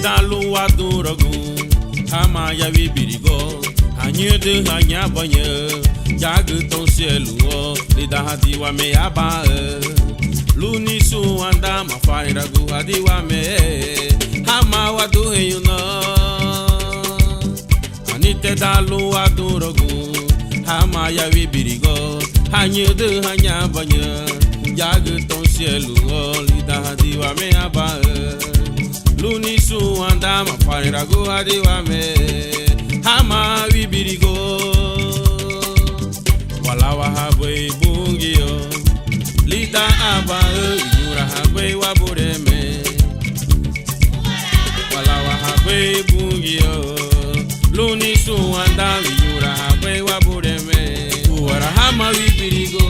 Da lua duragu hama ya bibirigo anyede hanya banye jagu ton cielo lida hadiwa me aba luni su anda mafari ragu hadiwa me hama wadu heyuna anite da lua duragu hama ya bibirigo anyede hanya banye jagu ton cielo lida hadiwa me aba luni su anda mafari ragu hadiwa me hama wibirigo walawa habwe bungio lita aba yura habwe wabureme walawa habwe bungio luni su anda yura habwe wabureme wara hama wibirigo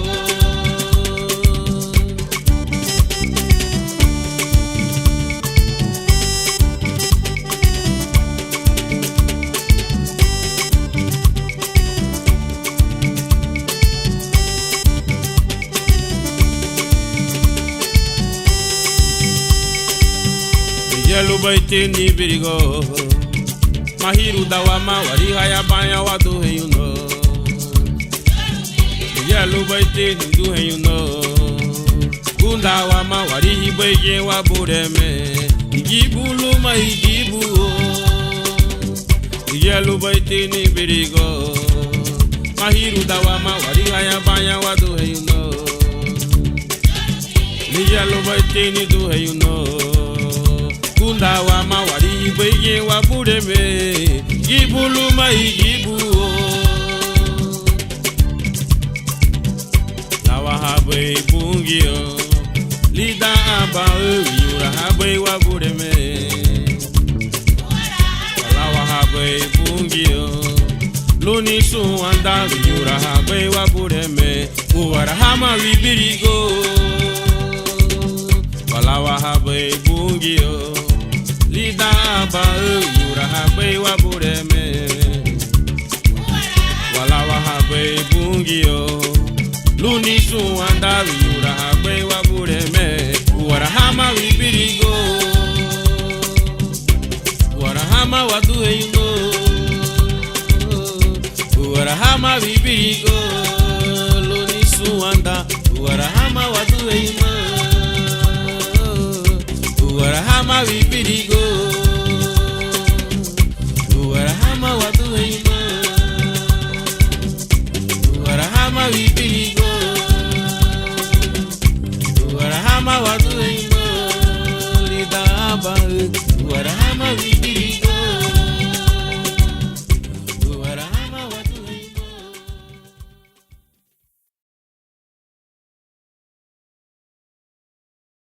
Yelu baite ni birigo mahiru dawama wari haya banya wadu heyuno Yelu baite ni du heyuno gunda wama wari hibeje wabureme igibulu ma igibu Yelu baite ni birigo mahiru dawama wari haya banya wadu heyuno Yelu baite ni du heyuno Kunda wa mawari beye wa bureme gibulu maigibu Lawa habe bungio lida aba yura habe wa bureme Lawa habe bungio luni su anda yura habe wa bureme uwara hama wibirigo Lawa habe bungio lida aba yura habe wabureme walawa habe bungio luni su anda yura habe wabureme wara hama wibirigo wara hama wadu heyuno wara hama wibirigo luni su anda wara hama wadu heyuno wara hama wibirigo wara hama wadu heyuno wara hama wibirigo wara hama wadu heyuno lida aba wara hama wibirigo